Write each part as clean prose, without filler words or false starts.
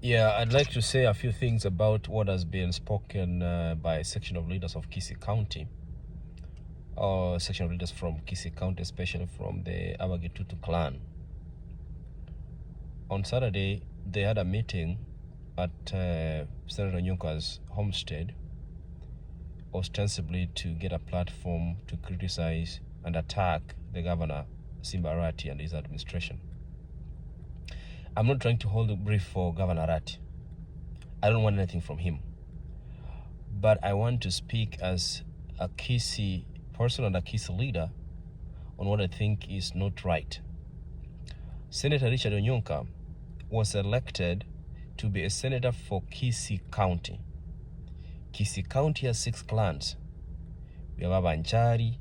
Yeah, I'd like to say a few things about what has been spoken by a section of leaders of Kisii County, or a section of leaders from Kisii County, especially from the Abagetutu clan. On Saturday, they had a meeting at Senator Onyonka's homestead, ostensibly to get a platform to criticize and attack the governor, Simba Arati, and his administration. I'm not trying to hold a brief for Governor Arati. I don't want anything from him. But I want to speak as a Kisii person and a Kisii leader on what I think is not right. Senator Richard Onyonka was elected to be a senator for Kisii County. Kisii County has 6 clans. We have Abanchari,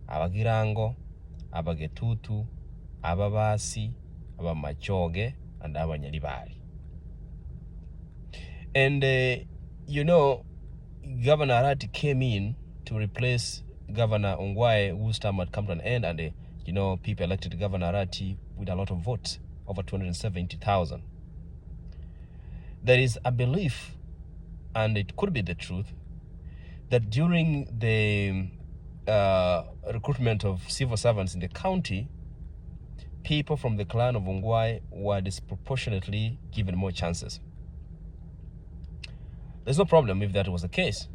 Abagirango, Abagetutu, Ababasi, Abamachoge, and Abanyalibari. And, Governor Arati came in to replace Governor Ongwae, whose term had come to an end, and, people elected Governor Arati with a lot of votes, over 270,000. There is a belief, and it could be the truth, that during the recruitment of civil servants in the county, people from the clan of Ongwae were disproportionately given more chances. There's no problem if that was the case.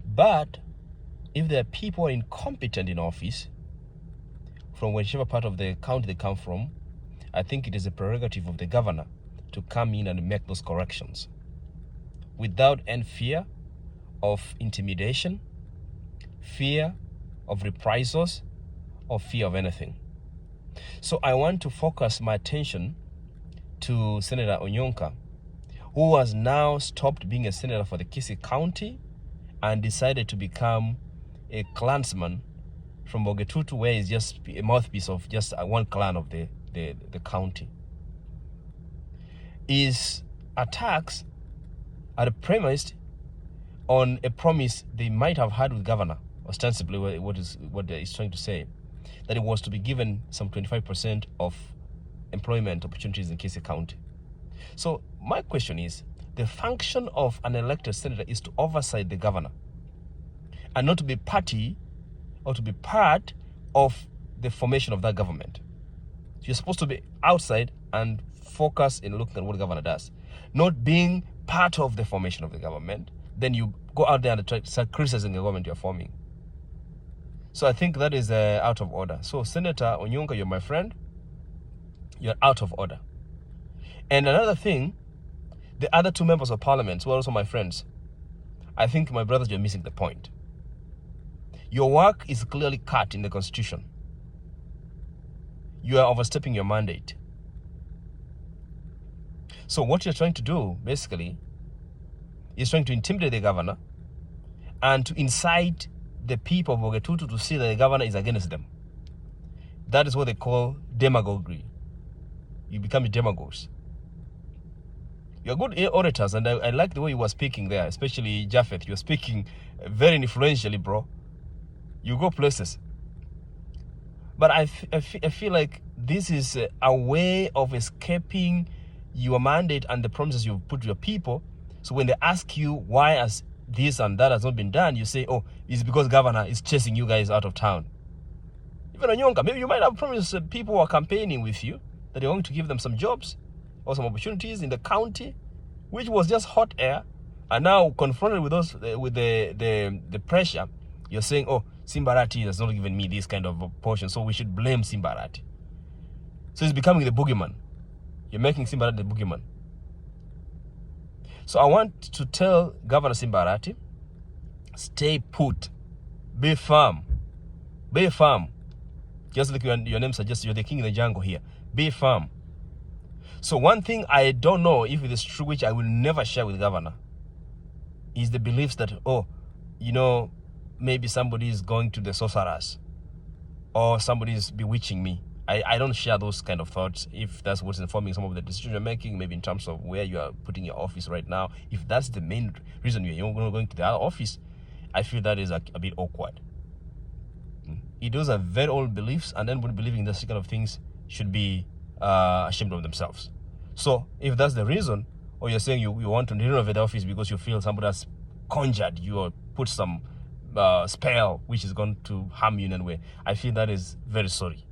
But if there are people incompetent in office, from whichever part of the county they come from, I think it is a prerogative of the governor to come in and make those corrections without any fear of intimidation, fear of reprisals, or fear of anything. So I want to focus my attention to Senator Onyonka, who has now stopped being a senator for the Kisii County and decided to become a clansman from Bogetutu, where he's just a mouthpiece of just one clan of the county. His attacks are premised on a promise they might have had with governor, ostensibly what he's trying to say, that it was to be given some 25% of employment opportunities in Kisii County. So my question is, the function of an elected senator is to oversight the governor and not to be party or to be part of the formation of that government. You're supposed to be outside and focus in looking at what the governor does, not being part of the formation of the government. Then you go out there and try to start criticizing the government you're forming. So I think that is out of order. So Senator Onyonka, you're my friend. You're out of order. And another thing, the other 2 members of parliament who are also my friends, I think, my brothers, you're missing the point. Your work is clearly cut in the constitution. You are overstepping your mandate. So what you're trying to do, basically, is trying to intimidate the governor and to incite the people of Bogetutu to see that the governor is against them. That is what they call demagoguery. You become demagogues. You're good orators, and I like the way you were speaking there, especially Japheth. You're speaking very influentially, bro. You go places. But I feel like this is a way of escaping your mandate and the promises you've put to your people. So when they ask you why has this and that has not been done, you say, oh, it's because governor is chasing you guys out of town. Even Onyonka, maybe you might have promised people who are campaigning with you that you're going to give them some jobs or some opportunities in the county, which was just hot air. And now confronted with those, with the pressure, you're saying, oh, Simba Arati has not given me this kind of portion, so we should blame Simba Arati. So he's becoming the boogeyman. You're making Simba Arati the boogeyman. So I want to tell Governor Simba Arati, stay put, be firm, be firm. Just like your name suggests, you're the king in the jungle here. Be firm. So one thing I don't know if it is true, which I will never share with governor, is the beliefs that, oh, maybe somebody is going to the sorcerers or somebody is bewitching me. I don't share those kind of thoughts. If that's what's informing some of the decisions you're making, maybe in terms of where you are putting your office right now, if that's the main reason you're going to the other office, I feel that is a bit awkward. Those are very old beliefs, and anybody believing those kind of things should be ashamed of themselves. So if that's the reason, or you're saying you want to renovate the office because you feel somebody has conjured you or put some spell which is going to harm you in any way, I feel that is very sorry.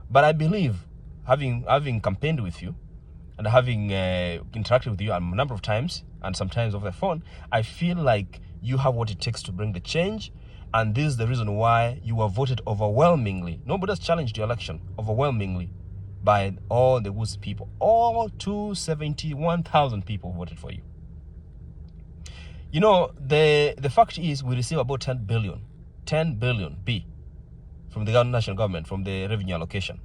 But I believe, having campaigned with you and having interacted with you a number of times, and sometimes over the phone, I feel like you have what it takes to bring the change, and this is the reason why you were voted overwhelmingly. Nobody has challenged your election, overwhelmingly, by all the Woods people. All 271,000 people voted for you. You know, the fact is we receive about 10 billion B from the national government, from the revenue allocation.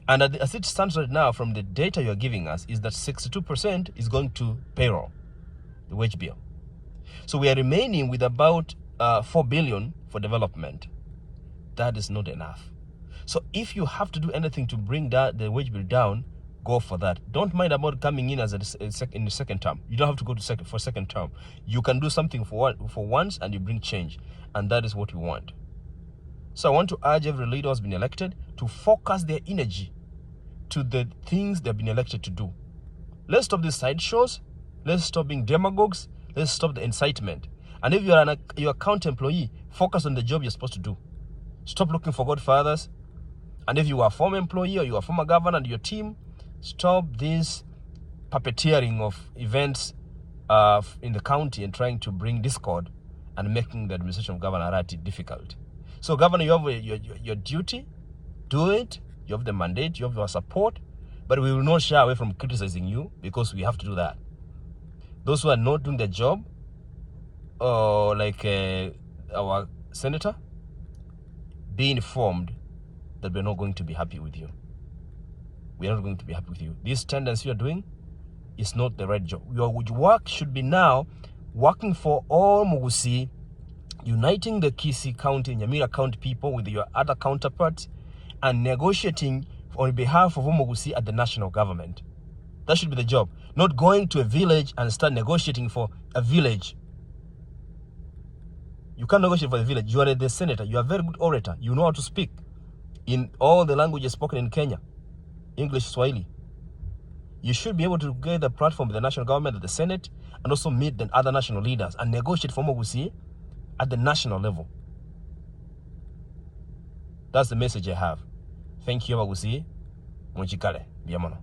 And as it stands right now, from the data you're giving us, is that 62% is going to payroll, the wage bill. So we are remaining with about 4 billion for development. That is not enough. So if you have to do anything to bring the wage bill down, go for that. Don't mind about coming in as in the second term. You don't have to go to for second term. You can do something for once and you bring change. And that is what we want. So I want to urge every leader who has been elected to focus their energy to the things they've been elected to do. Let's stop these sideshows. Let's stop being demagogues. Let's stop the incitement. And if you're a county employee, focus on the job you're supposed to do. Stop looking for godfathers. And if you are a former employee or you are a former governor and your team, stop this puppeteering of events in the county and trying to bring discord and making the administration of Governor Arati difficult. So, Governor, you have your duty. Do it. You have the mandate. You have your support. But we will not shy away from criticizing you because we have to do that. Those who are not doing their job, like our senator, be informed that we're not going to be happy with you. We are not going to be happy with you. This tendency you're doing is not the right job. Your work should be now working for all Mugusi, uniting the Kisii County, Nyamira County people with your other counterparts, and negotiating on behalf of Mugusi at the national government. That should be the job. Not going to a village and start negotiating for a village. You can't negotiate for the village. You are the senator. You are a very good orator. You know how to speak in all the languages spoken in Kenya. English, Swahili. You should be able to get the platform with the national government, the Senate, and also meet the other national leaders and negotiate for Mugusi at the national level. That's the message I have. Thank you, Mugusi. Munchikale. Biamono.